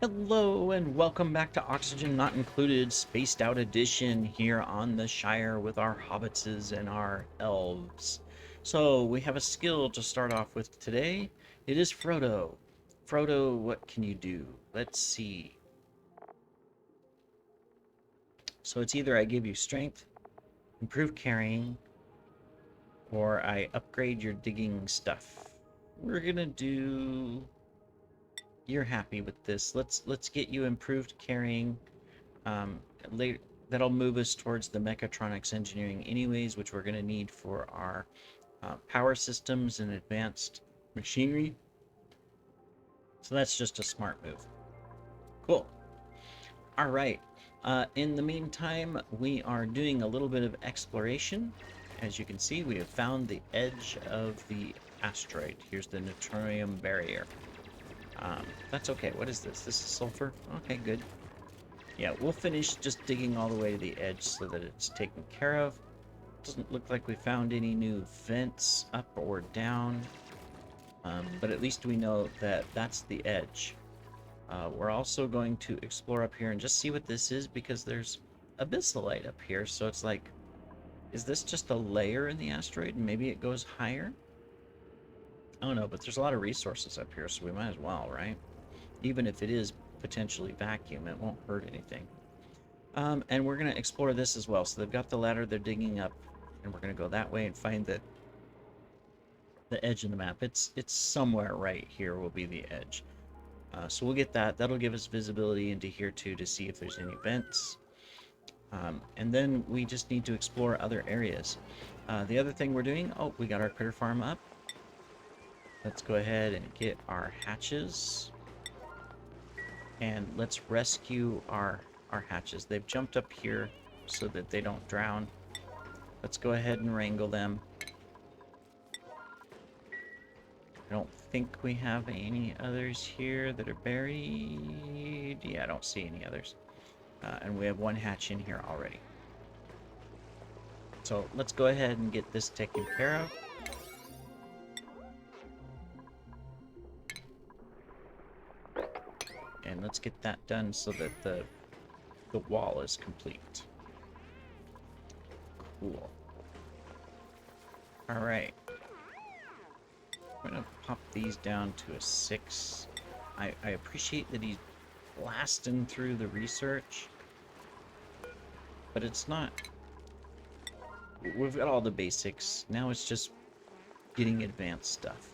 Hello and welcome back to Oxygen Not Included Spaced Out Edition here on the Shire with our hobbitses and our elves. So we have a skill to start off with today. It is Frodo. Frodo, what can you do? Let's see. So it's either I give you strength, improve carrying, or I upgrade your digging stuff. We're gonna do... You're happy with this. Let's get you improved carrying. Later, that'll move us towards the mechatronics engineering anyways, which we're going to need for our power systems and advanced machinery. So that's just a smart move. Cool. All right. In the meantime, we are doing a little bit of exploration. As you can see, we have found the edge of the asteroid. Here's the Neutronium barrier. That's okay. What is this? This is sulfur? Okay, good. Yeah, we'll finish just digging all the way to the edge so that it's taken care of. Doesn't look like we found any new vents up or down. But at least we know that that's the edge. We're also going to explore up here and just see what this is because there's abyssalite up here. So it's like, is this just a layer in the asteroid and maybe it goes higher? I don't know, but there's a lot of resources up here, so we might as well, right? Even if it is potentially vacuum, it won't hurt anything. And we're going to explore this as well. So they've got the ladder they're digging up, and we're going to go that way and find the edge of the map. It's somewhere right here will be the edge. So we'll get that. That'll give us visibility into here too to see if there's any vents. And then we just need to explore other areas. The other thing we're doing, oh, we got our critter farm up. Let's go ahead and get our hatches. And let's rescue our hatches. They've jumped up here so that they don't drown. Let's go ahead and wrangle them. I don't think we have any others here that are buried. Yeah, I don't see any others. And we have one hatch in here already. So let's go ahead and get this taken care of. And let's get that done so that the wall is complete. Cool. All right. I'm gonna pop these down to a 6. I appreciate that he's blasting through the research, but it's not. We've got all the basics. Now it's just getting advanced stuff.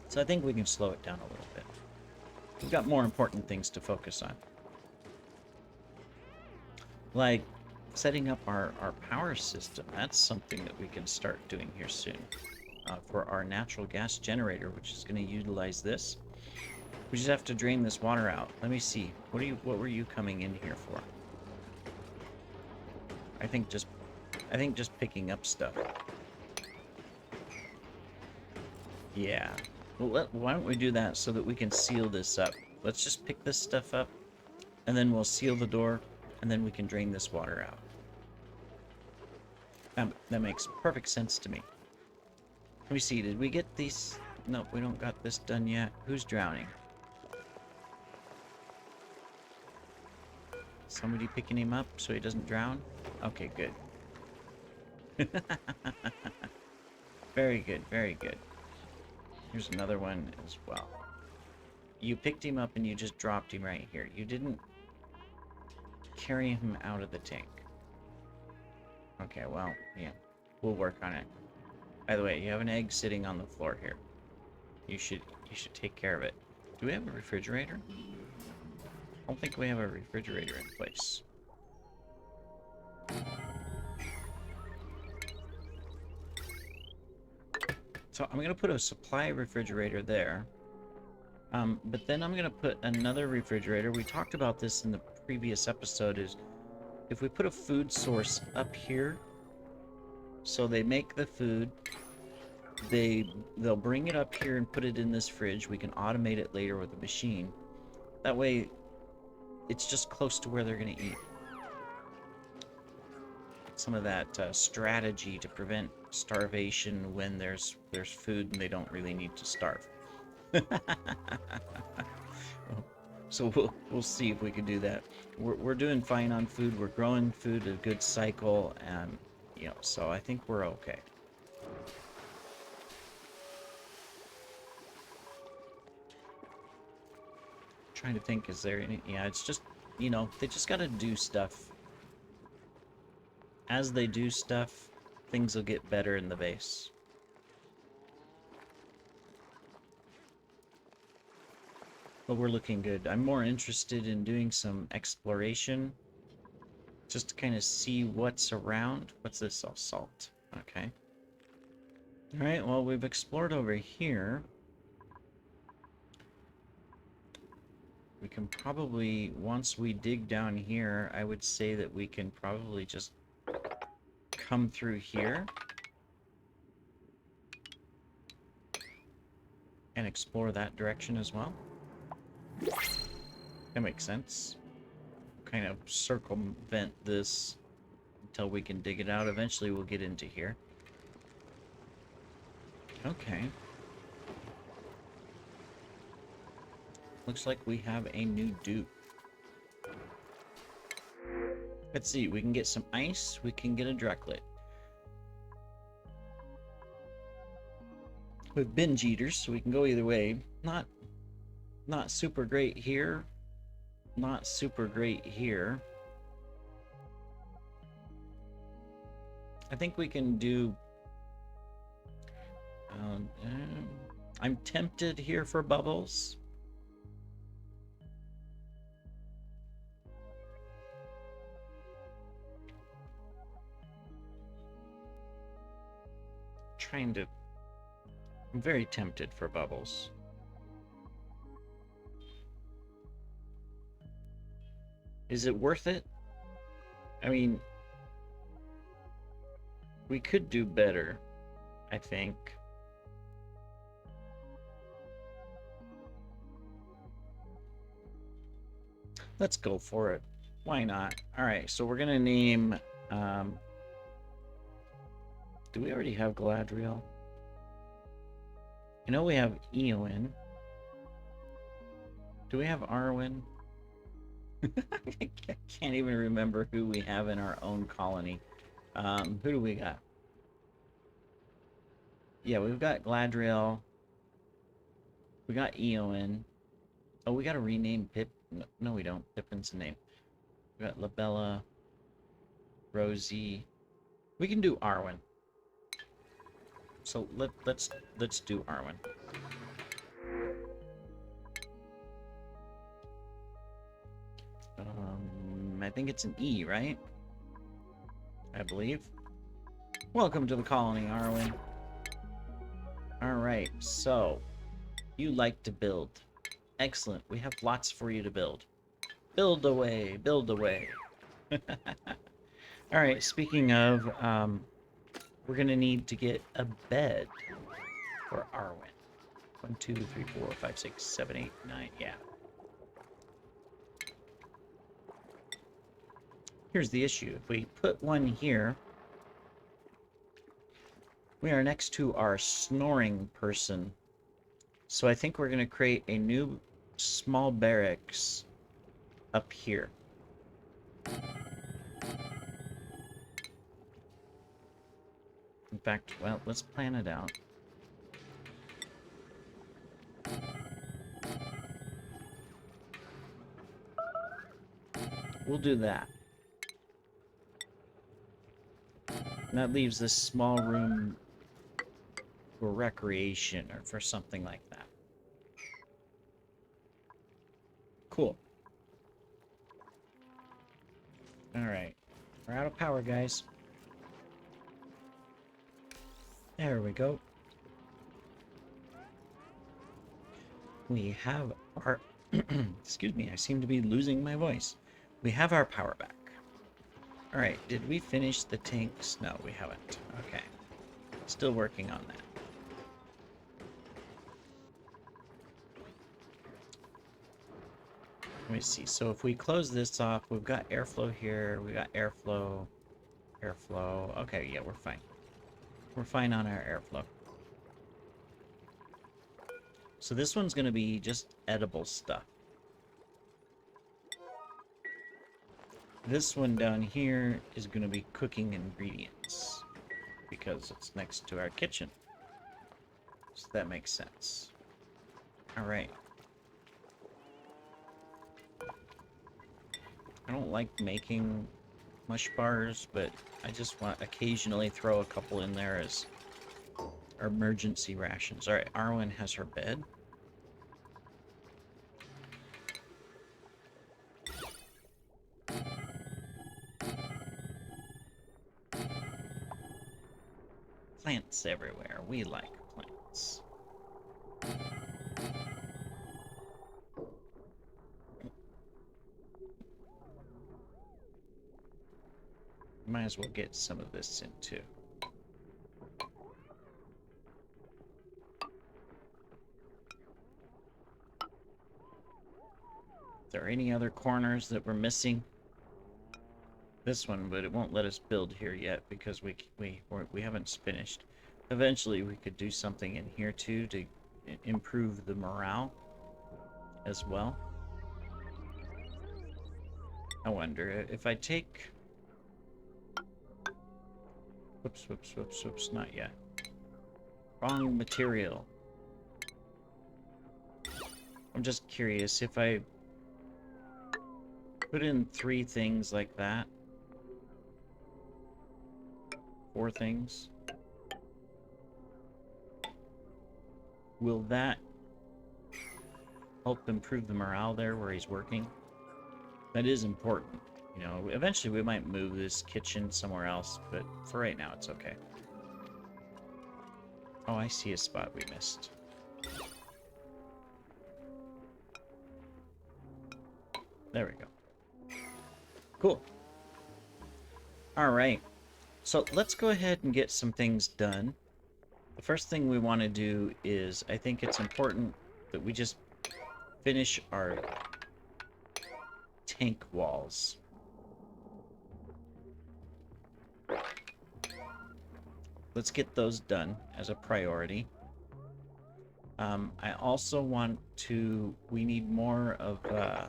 So I think we can slow it down a little bit. We've got more important things to focus on. Like setting up our power system. That's something that we can start doing here soon. For our natural gas generator, which is going to utilize this. We just have to drain this water out. Let me see. What were you coming in here for? I think just picking up stuff. Yeah. Well, why don't we do that so that we can seal this up? Let's just pick this stuff up, and then we'll seal the door, and then we can drain this water out. That makes perfect sense to me. Let me see, did we get these? Nope, we don't got this done yet. Who's drowning? Somebody picking him up so he doesn't drown? Okay, good. Very good, very good. Here's another one as well. You picked him up and you just dropped him right here. You didn't carry him out of the tank. Okay, well, yeah. We'll work on it. By the way, you have an egg sitting on the floor here. You should take care of it. Do we have a refrigerator? I don't think we have a refrigerator in place. So I'm going to put a supply refrigerator there. But then I'm going to put another refrigerator. We talked about this in the previous episode, is if we put a food source up here, so they make the food, they'll bring it up here and put it in this fridge. We can automate it later with a machine. That way, it's just close to where they're going to eat. Some of that strategy to prevent starvation when there's food and they don't really need to starve. So we'll see if we can do that. We're doing fine on food. We're growing food at a good cycle, and you know, so I think we're okay. Trying to think, is there any? Yeah, it's just, you know, they just gotta do stuff. As they do stuff, things will get better in the base. But we're looking good. I'm more interested in doing some exploration, just to kind of see what's around. What's this? All salt. Okay. All right, well, we've explored over here. We can probably, once we dig down here, I would say that we can probably just come through here and explore that direction as well. That makes sense. Kind of circumvent this until we can dig it out. Eventually we'll get into here. Okay. Looks like we have a new dupe. Let's see, we can get some ice, we can get a Drucklet. With binge eaters, so we can go either way. Not super great here. Not super great here. I think we can do... I'm tempted here for bubbles. I'm very tempted for bubbles. Is it worth it? I mean, we could do better, I think. Let's go for it. Why not? All right, so we're gonna name... do we already have Galadriel? I know we have Eowyn. Do we have Arwen? I can't even remember who we have in our own colony. Who do we got? Yeah, we've got Galadriel. We got Eowyn. Oh, we gotta rename Pip. No, we don't. Pippin's the name. We got Labella. Rosie. We can do Arwen. So let's do Arwen. I think it's an E, right? I believe. Welcome to the colony, Arwen. Alright, so you like to build. Excellent. We have lots for you to build. Build away, build away. Alright, speaking of, we're gonna need to get a bed for Arwen. 1, 2, 3, 4, 5, 6, 7, 8, 9, yeah. Here's the issue. If we put one here, we are next to our snoring person. So I think we're going to create a new small barracks up here. In fact, well, let's plan it out. We'll do that. And that leaves this small room for recreation or for something like that. Cool. Alright. We're out of power, guys. There we go. We have our... Excuse me, I seem to be losing my voice. We have our power back. Alright, did we finish the tanks? No, we haven't. Okay. Still working on that. Let me see. So if we close this off, we've got airflow here. We got airflow. Airflow. Okay, yeah, we're fine. We're fine on our airflow. So this one's going to be just edible stuff. This one down here is going to be cooking ingredients because it's next to our kitchen. So that makes sense. All right. I don't like making mush bars, but I just want to occasionally throw a couple in there as emergency rations. All right, Arwen has her bed. Plants everywhere. We like plants. Might as well get some of this in too. Is there any other corners that we're missing? This one, but it won't let us build here yet because we haven't finished. Eventually, we could do something in here too to improve the morale as well. I wonder if I take... Whoops, whoops, whoops, whoops, not yet. Wrong material. I'm just curious if I put in 3 things like that. 4 things. Will that help improve the morale there where he's working? That is important. You know, eventually we might move this kitchen somewhere else, but for right now it's okay. Oh, I see a spot we missed. There we go. Cool. All right. So let's go ahead and get some things done. The first thing we want to do is, I think it's important that we just finish our tank walls. Let's get those done as a priority. I also want to, we need more of a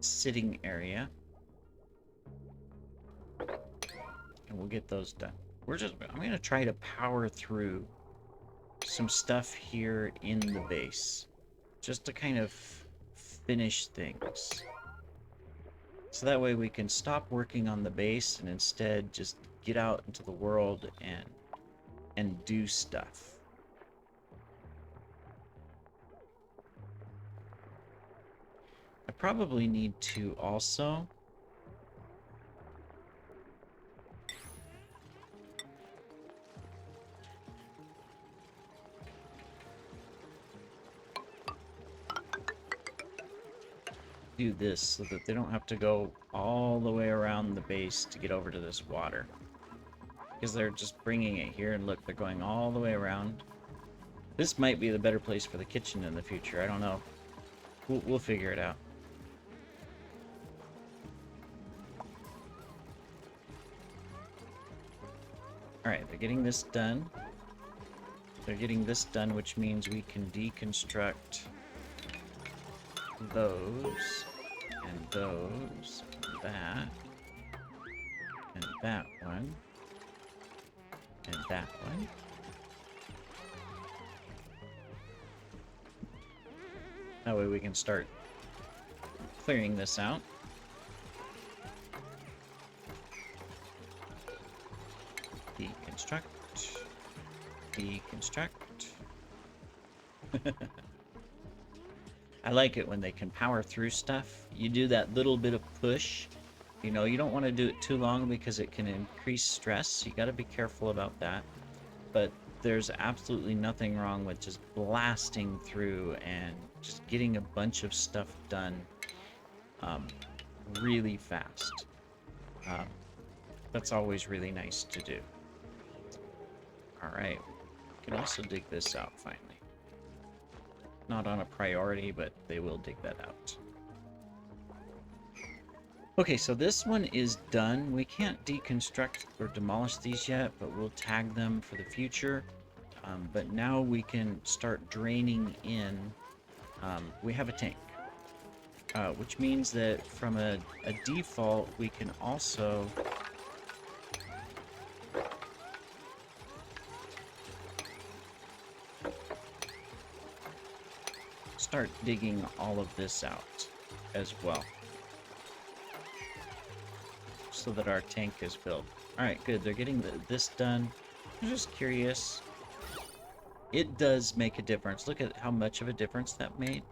sitting area. And we'll get those done. I'm going to try to power through some stuff here in the base. Just to kind of finish things. So that way we can stop working on the base and instead just get out into the world and do stuff. I probably need to also do this so that they don't have to go all the way around the base to get over to this water. Because they're just bringing it here, and look, they're going all the way around. This might be the better place for the kitchen in the future. I don't know. We'll figure it out. Alright, they're getting this done. They're getting this done, which means we can deconstruct those, and those, and that one, and that one. That way we can start clearing this out. Deconstruct. Deconstruct. I like it when they can power through stuff. You do that little bit of push. You know, you don't want to do it too long because it can increase stress. You got to be careful about that. But there's absolutely nothing wrong with just blasting through and just getting a bunch of stuff done really fast. That's always really nice to do. Alright, we can also dig this out finally. Not on a priority, but they will dig that out. Okay, so this one is done. We can't deconstruct or demolish these yet, but we'll tag them for the future. But now we can start draining in. We have a tank. which means that from a default, we can also start digging all of this out as well, so that our tank is filled. Alright, good. They're getting this done. I'm just curious. It does make a difference. Look at how much of a difference that made.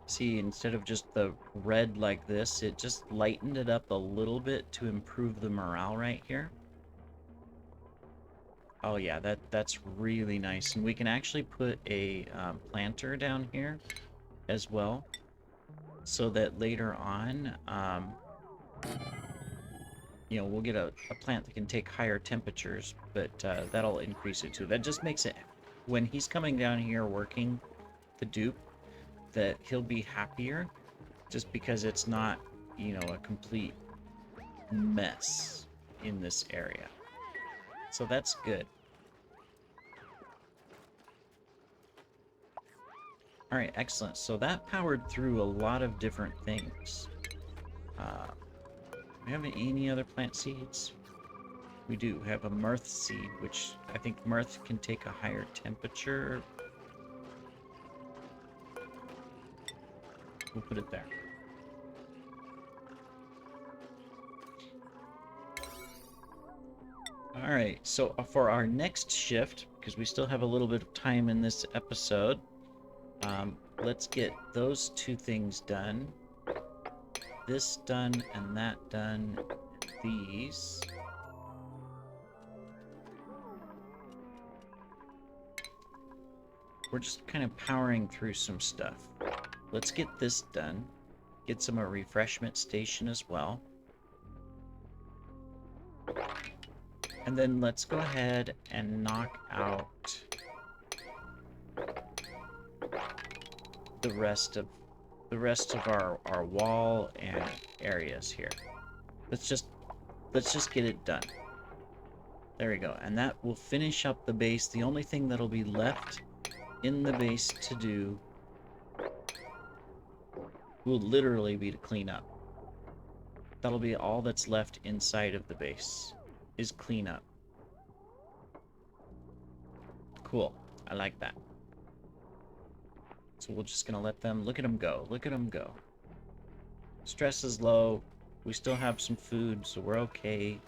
See, instead of just the red like this, it just lightened it up a little bit to improve the morale right here. Oh yeah, that's really nice. And we can actually put a planter down here as well, so that later on, you know, we'll get a plant that can take higher temperatures, but that'll increase it too. That just makes it, when he's coming down here working the dupe, that he'll be happier just because it's not, you know, a complete mess in this area. So that's good. Alright, excellent. So that powered through a lot of different things. Do we have any other plant seeds? We do have a mirth seed, which I think mirth can take a higher temperature. We'll put it there. Alright, so for our next shift, because we still have a little bit of time in this episode, let's get those two things done. This done and that done. These. We're just kind of powering through some stuff. Let's get this done. Get some a refreshment station as well. And then let's go ahead and knock out the rest of our wall and areas here. Let's just get it done. There we go. And that will finish up the base. The only thing that'll be left in the base to do will literally be to clean up. That'll be all that's left inside of the base, is clean up. Cool. I like that. So we're just gonna let them, look at them go. Look at them go. Stress is low. We still have some food, so we're okay.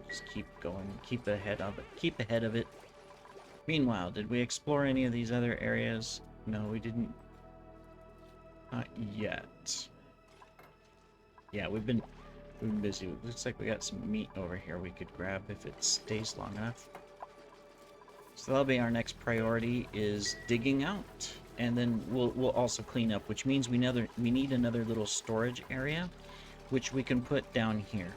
Just keep going. Keep ahead of it. Keep ahead of it. Meanwhile, did we explore any of these other areas? No, we didn't. Not yet. Yeah, we've been busy. Looks like we got some meat over here we could grab if it stays long enough. So that'll be our next priority, is digging out, and then we'll also clean up, which means we need another little storage area, which we can put down here.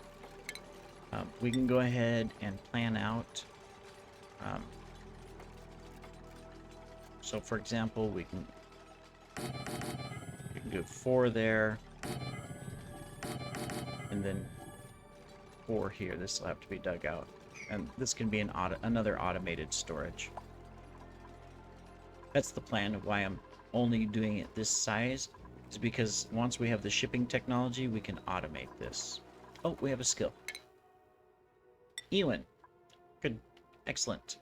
We can go ahead and plan out. So for example, we can do 4 there, and then 4 here. This will have to be dug out. And this can be another automated storage. That's the plan of why I'm only doing it this size, is because once we have the shipping technology, we can automate this. Oh, we have a skill. Ewan. Good. Excellent.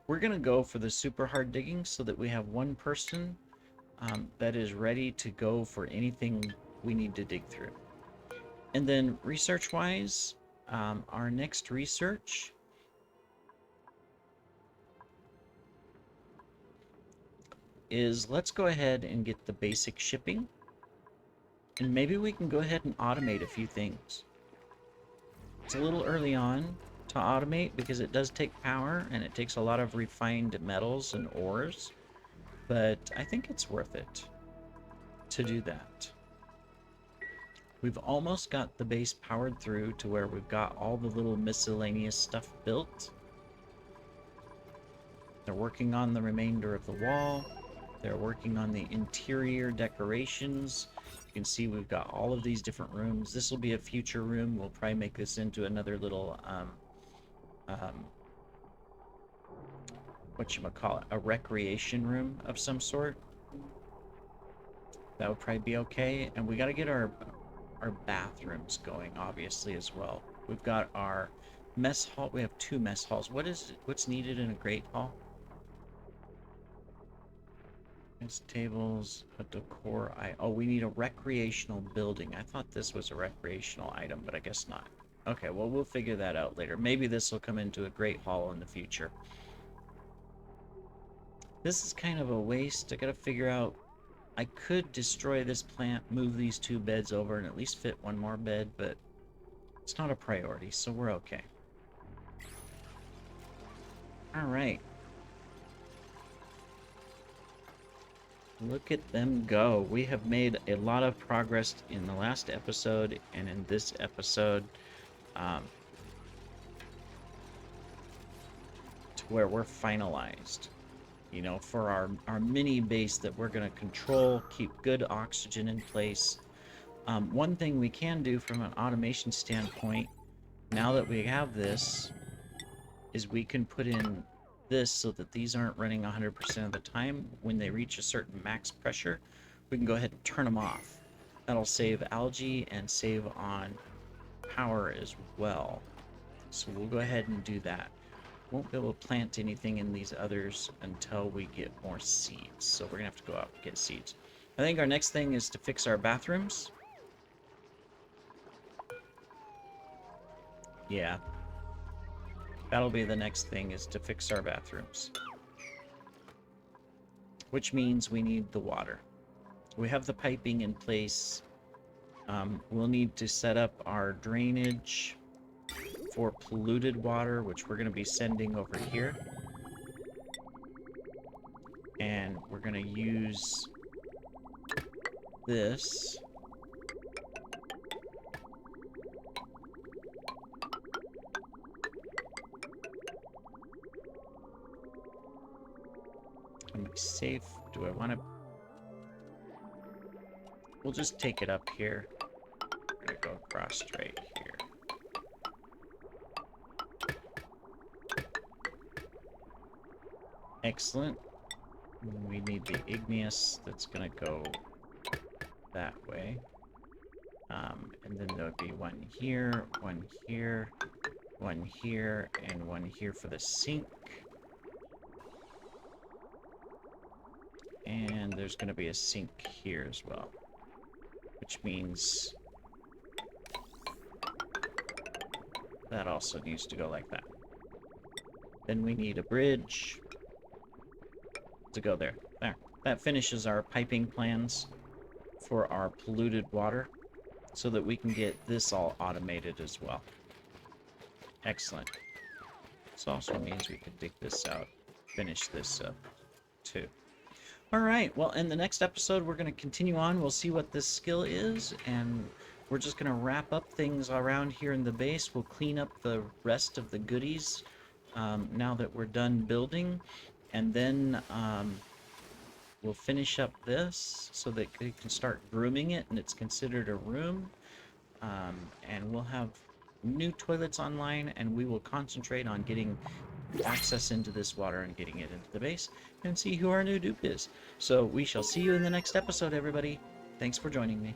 We're going to go for the super hard digging so that we have one person that is ready to go for anything we need to dig through. And then research-wise, our next research is, let's go ahead and get the basic shipping, and maybe we can go ahead and automate a few things. It's a little early on to automate because it does take power and it takes a lot of refined metals and ores, but I think it's worth it to do that. We've almost got the base powered through to where we've got all the little miscellaneous stuff built. They're working on the remainder of the wall. They're working on the interior decorations. You can see we've got all of these different rooms. This will be a future room. We'll probably make this into another little whatchamacallit, a recreation room of some sort. That would probably be okay. And we got to get our bathrooms going, obviously, as well. We've got our mess hall. We have 2 mess halls. What's needed in a great hall? It's tables, a decor. Oh, we need a recreational building. I thought this was a recreational item, but I guess not. Okay, well, we'll figure that out later. Maybe this will come into a great hall in the future. This is kind of a waste. I gotta figure out. I could destroy this plant, move these 2 beds over, and at least fit 1 more bed, but it's not a priority, so we're okay. Alright. Look at them go. We have made a lot of progress in the last episode and in this episode, to where we're finalized. You know, for our mini base that we're going to control, keep good oxygen in place. One thing we can do from an automation standpoint, now that we have this, is we can put in this so that these aren't running 100% of the time. When they reach a certain max pressure, we can go ahead and turn them off. That'll save algae and save on power as well. So we'll go ahead and do that. Won't be able to plant anything in these others until we get more seeds. So we're gonna have to go out and get seeds. I think our next thing is to fix our bathrooms. Yeah. That'll be the next thing, is to fix our bathrooms. Which means we need the water. We have the piping in place. We'll need to set up our drainage for polluted water, which we're going to be sending over here. And we're going to use this. Am I safe? Do I want to... We'll just take it up here. We're going to go across right here. Excellent. We need the igneous that's going to go that way. And then there would be 1 here, 1 here, 1 here, and 1 here for the sink. And there's going to be a sink here as well. Which means that also needs to go like that. Then we need a bridge to go there. There. That finishes our piping plans for our polluted water, so that we can get this all automated as well. Excellent. This also means we can dig this out, finish this up too. Alright, well, in the next episode we're going to continue on. We'll see what this skill is, and we're just going to wrap up things around here in the base. We'll clean up the rest of the goodies now that we're done building. And then we'll finish up this so that we can start grooming it and it's considered a room. And we'll have new toilets online, and we will concentrate on getting access into this water and getting it into the base and see who our new dupe is. So we shall see you in the next episode, everybody. Thanks for joining me.